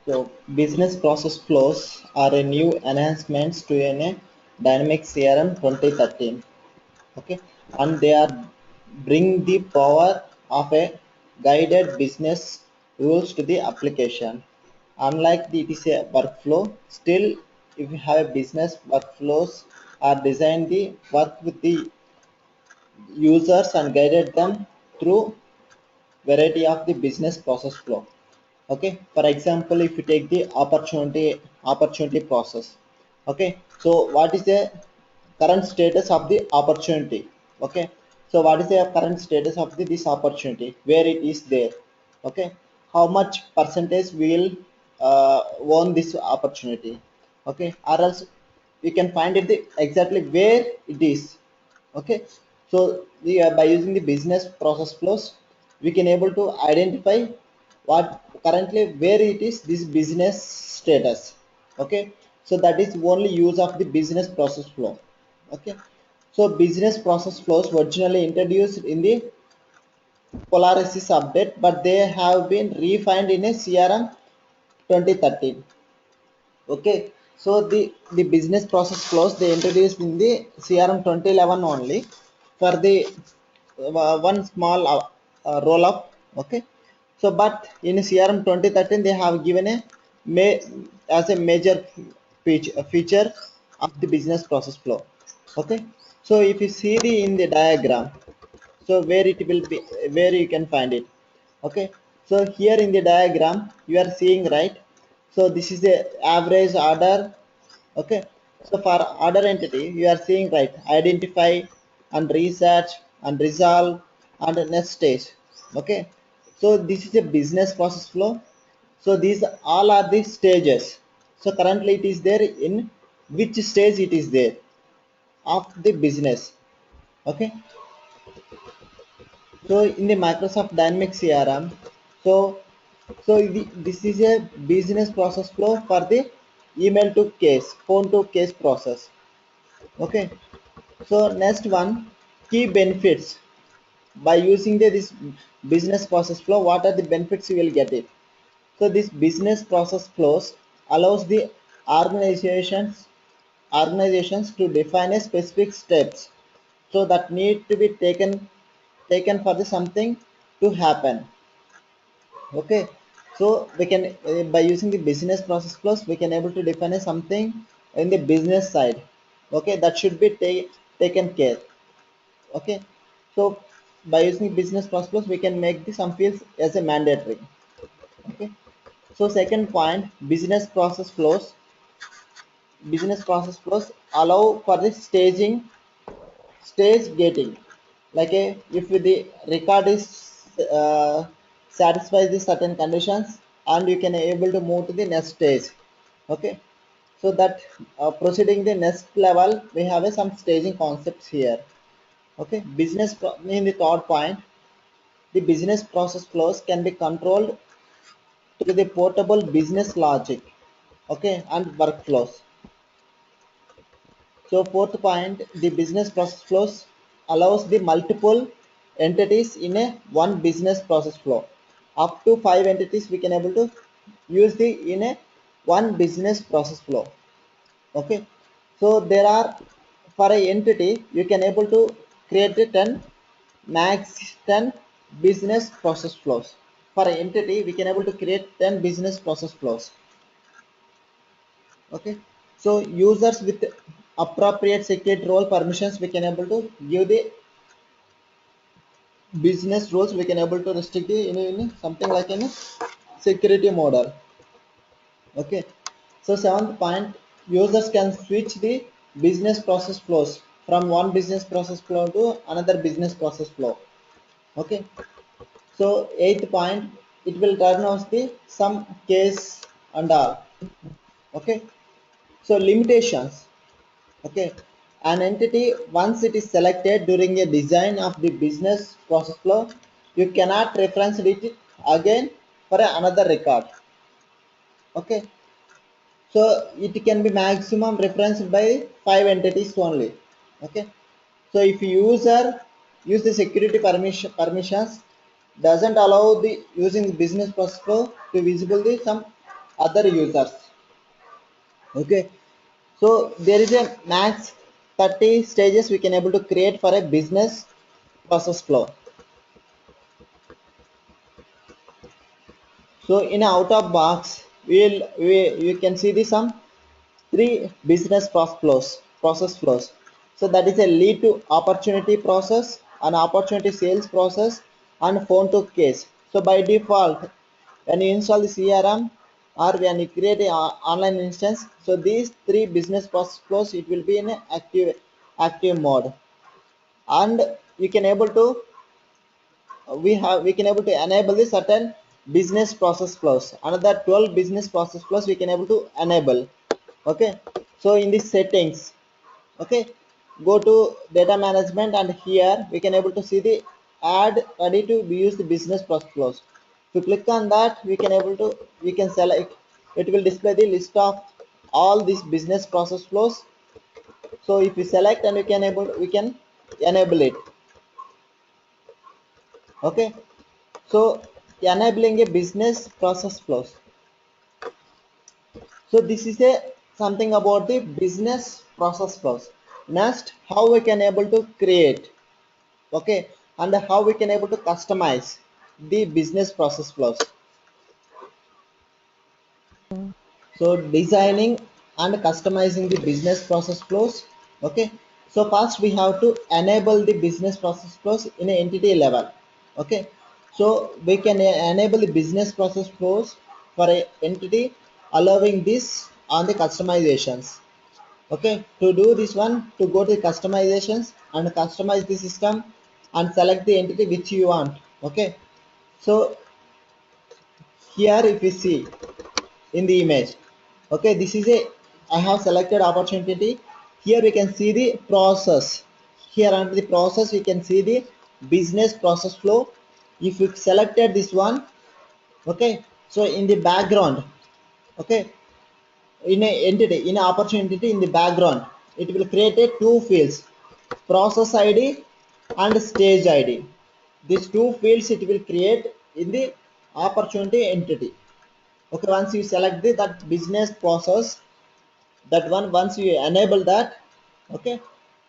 So business process flows are a new enhancements to a dynamic CRM 2013. Okay, and they are bring the power of a guided business rules to the application. Unlike it is a workflow, still if you have a business workflows are designed the work with the users and guided them through variety of the business process flow. Okay, for example, if you take the opportunity process. Okay, so what is the current status of the opportunity? Okay, so what is the current status of this opportunity, where it is there? Okay, how much percentage will own this opportunity? Okay, or else we can find it exactly where it is. Okay, so by using the business process flows, we can able to identify what currently where it is this business status. Okay, so that is only use of the business process flow. Okay, so business process flows originally introduced in the Polaris update, but they have been refined in a CRM 2013. Okay, so the business process flows they introduced in the CRM 2011 only for the one small roll up. Okay, so but in CRM 2013 they have given a as a major feature of the business process flow. Okay, so if you see the in the diagram, so where it will be, where you can find it. Okay, so here in the diagram you are seeing, right? So this is the average order. Okay, so for order entity you are seeing, right, identify and research and resolve and next stage. Okay, so this is a business process flow. So these all are the stages. So currently it is there in which stage it is there of the business. Okay, so in the Microsoft Dynamics CRM, so this is a business process flow for the email to case, phone to case process. Okay, so next one, key benefits by using this business process flow. What are the benefits you will get it? So this business process flows allows the organizations organizations to define a specific steps so that need to be taken for the something to happen. Okay, so we can by using the business process flows we can able to define something in the business side. Okay, that should be taken care. Okay, so by using business process flows we can make the some fields as a mandatory. Okay, so second point, business process flows allow for the stage gating. Like if the record is satisfies the certain conditions, and you can able to move to the next stage. Okay, so that proceeding the next level we have some staging concepts here. Okay, in the third point, the business process flows can be controlled through the portable business logic. Okay, and workflows. So fourth point, the business process flows allows the multiple entities in a one business process flow. Up to 5 entities we can able to use the in a one business process flow. Okay, so there are, for a entity you can able to create the 10 max 10 business process flows. For an entity we can able to create 10 business process flows. Okay, so users with appropriate security role permissions we can able to give the business rules, we can able to restrict the in something like in security model. Okay, so seventh point, users can switch the business process flows from one business process flow to another business process flow. Okay, so eighth point, it will turn off the some case and all. Okay, so limitations. Okay, an entity once it is selected during a design of the business process flow, you cannot reference it again for another record. Okay, so it can be maximum referenced by 5 entities only. Okay, so if user use the security permissions doesn't allow the using the business process flow to visible the some other users. Okay, so there is a max 30 stages we can able to create for a business process flow. So in a out of box, we you can see the some three business process flows. So that is a lead to opportunity process, an opportunity sales process, and phone to case. So by default, when you install the CRM or when you create an online instance, so these three business process flows it will be in a active mode, and you can able to we can able to enable the certain business process flows. Another 12 business process flows we can able to enable. Okay, so in the settings, okay, go to data management, and here we can able to see the add ready to be used business process flows. If you click on that, we can able to we can select, it will display the list of all these business process flows. So if we select, and we can enable it. Okay, so enabling a business process flows. So this is a something about the business process flows. Next, how we can able to create, okay, and how we can able to customize the business process flows. So designing and customizing the business process flows. Okay, so first we have to enable the business process flows in an entity level. Okay, so we can enable the business process flows for a entity, allowing this on the customizations. Okay, to do this one, to go to customizations and customize the system and select the entity which you want. Okay, so here if you see in the image, okay, this is a I have selected opportunity. Here we can see the process. Here under the process we can see the business process flow. If you selected this one, okay, so in the background, okay, in a entity, in a opportunity, in the background it will create a two fields, process id and stage id. These two fields it will create in the opportunity entity. Okay, once you select that business process, that one, once you enable that, okay,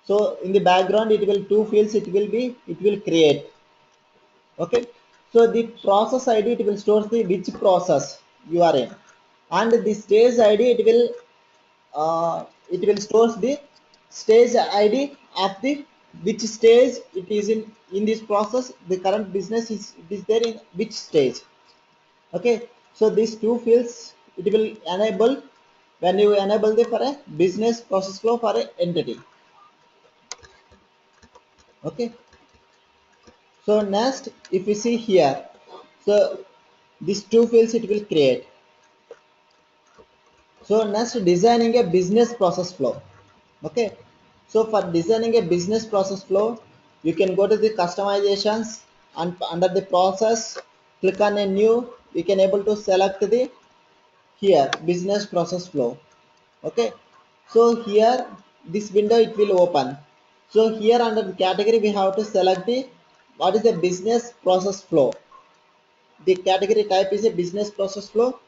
so in the background it will two fields it will create. Okay, so the process id it will store the which process you are in, and the stage id it will store the stage id of the which stage it is in this process, the current business is it is there in which stage. Okay, so these two fields it will enable when you enable the for a business process flow for a entity. Okay, so next if you see here, so these two fields it will create. So next, designing a business process flow. Okay, so for designing a business process flow, you can go to the customizations, and under the process click on a new, you can able to select the here business process flow. Okay, so here this window it will open. So here under the category we have to select the what is the business process flow. The category type is a business process flow,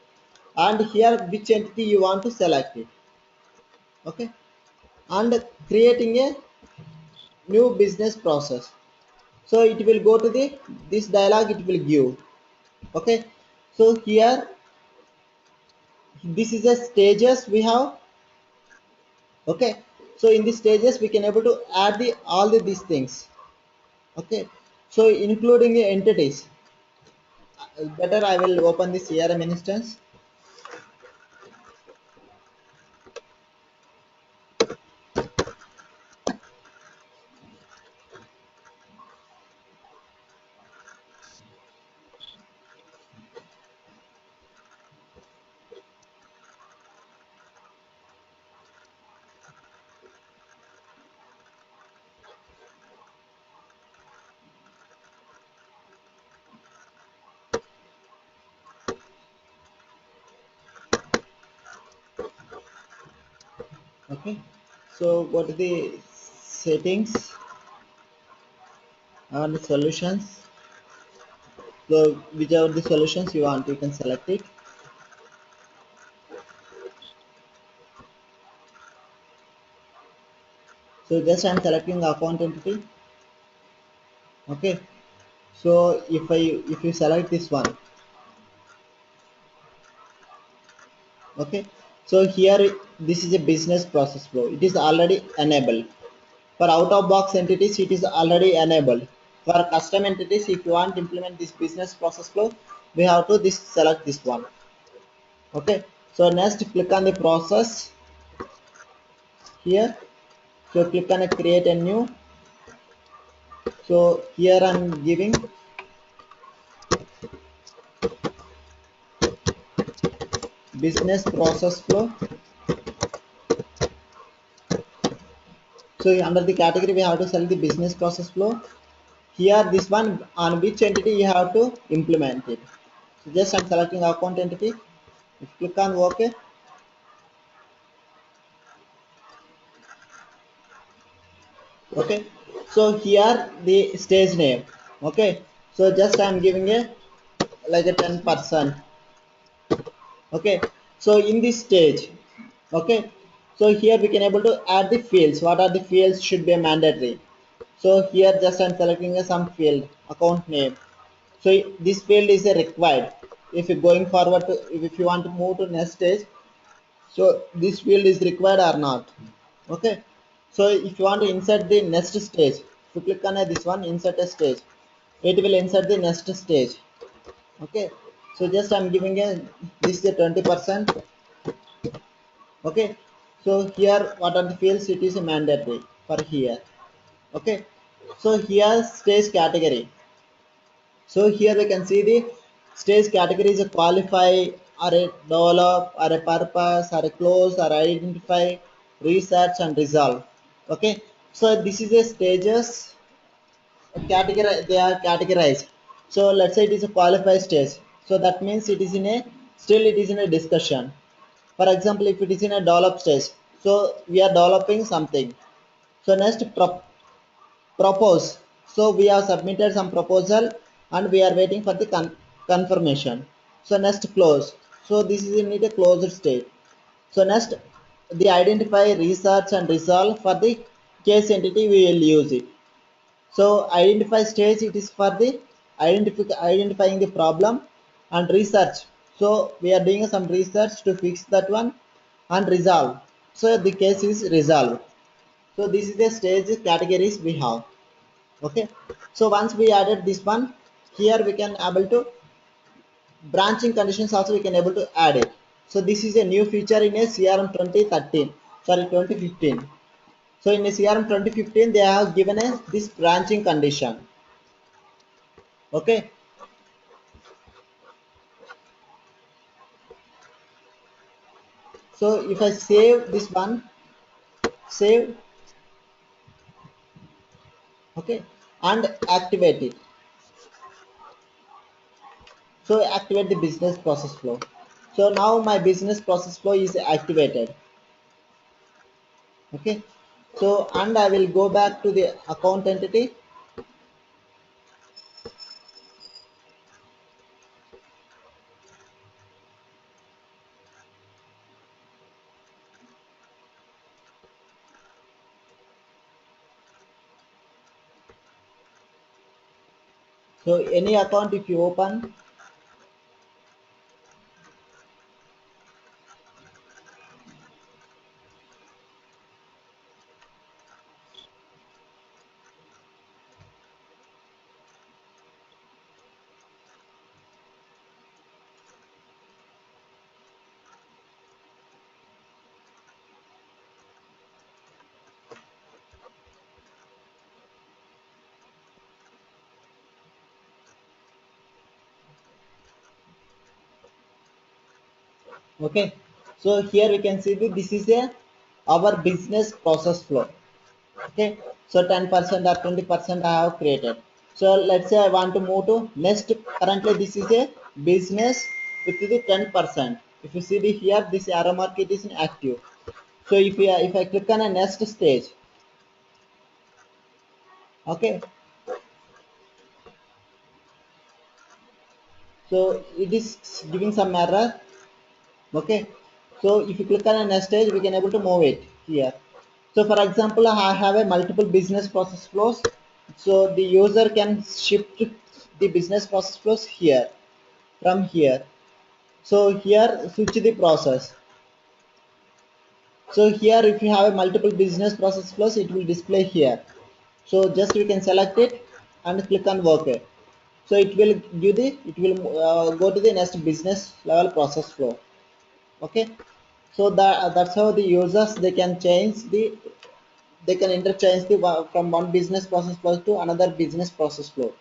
and here which entity you want to select it. Okay, and creating a new business process. So it will go to the this dialog it will give. Okay, so here this is a stages we have. Okay, so in the stages we can able to add the all these things. Okay, so including the entities. Better I will open the CRM instance. Okay, so go to the settings and the solutions. So whichever the solutions you want, you can select it. So just I'm selecting account entity. Okay. So if you select this one, okay. So here this is a business process flow. It is already enabled. For out of box entities, it is already enabled. For custom entities, if you want to implement this business process flow, we have to this select this one. Okay. So next click on the process here. So click on a create a new. So here I'm giving business process flow. So under the category we have to select the business process flow. Here this one on which entity you have to implement it. So just I'm selecting account entity. If you click on OK. Okay. So here the stage name. Okay. So just I'm giving a like a 10%. Okay. So in this stage, okay. So here we can able to add the fields. What are the fields should be mandatory. So here just I'm selecting a some field account name. So this field is a required. If you're going forward to if you want to move to next stage, so this field is required or not. Okay. So if you want to insert the next stage, if you click on this one, insert a stage, it will insert the next stage. Okay. So just I'm giving a this is a 20%. Okay. So here what are the fields? It is a mandatory for here. Okay. So here stage category. So here we can see the stage categories: a qualify, or a develop, or a purpose, or a close, or identify, research, and resolve. Okay, so this is a stages category. They are categorized. So let's say it is a qualify stage. So that means it is in a still it is in a discussion. For example, if it is in a develop stage, so we are developing something. So next propose. So we have submitted some proposal and we are waiting for the confirmation. So next close. So this is in a closed state. So next the identify, research and resolve. For the case entity we will use it. So identify stage, it is for the identifying the problem, and research. So we are doing some research to fix that one, and resolve. So the case is resolved. So this is the stage categories we have. Okay. So once we added this one, here we can able to branching conditions also we can able to add it. So this is a new feature in a CRM 2013, sorry 2015. So in a CRM 2015 they have given us this branching condition. Okay. So if I save this one, save, okay, and activate it. So activate the business process flow. So now my business process flow is activated. Okay. So and I will go back to the account entity. So any account if you open, okay. So here we can see that this is a our business process flow. Okay. So 10% or 20% I have created. So let's say I want to move to next. Currently this is a business with the 10%. If you see the here this arrow mark, it is inactive. So if I click on a next stage, okay, so it is giving some error. Okay. So if you click on a next stage, we can able to move it here. So for example, I have a multiple business process flows. So the user can shift the business process flows here from here. So here switch the process. So here if you have a multiple business process flows, it will display here. So just we can select it and click on OK. So it will give the go to the next business level process flow. Okay. So that's how the users they can change the they can interchange the from one business process flow to another business process flow.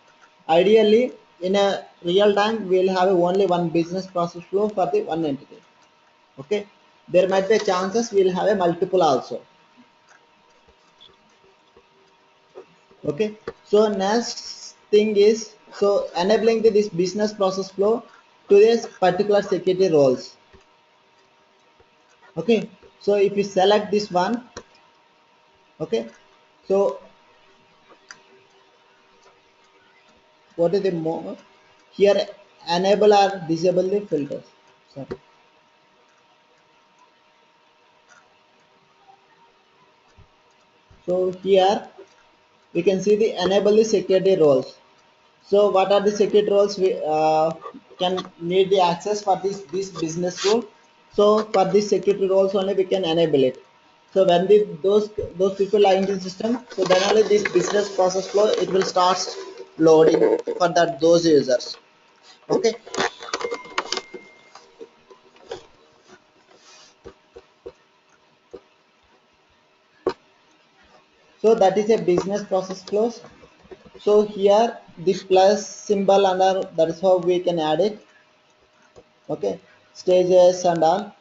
Ideally, in a real time, we'll have only one business process flow for the one entity. Okay, there might be chances we'll have a multiple also. Okay, so next thing is so enabling this business process flow to this particular security roles. Okay, so if you select this one, okay, so what is the more here enable or disable the filters. Sorry. So here we can see the enable the security roles. So what are the security roles we can need the access for this business rule. So for this security roles only we can enable it. So when those people are in the system, so then only this business process flow it will start loading for that those users. Okay. So that is a business process flows. So here this plus symbol under that is how we can add it. Okay, stages and all.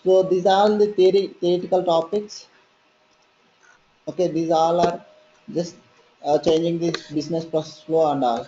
So these are all the theoretical topics. Okay, these all are just changing this business process flow and all.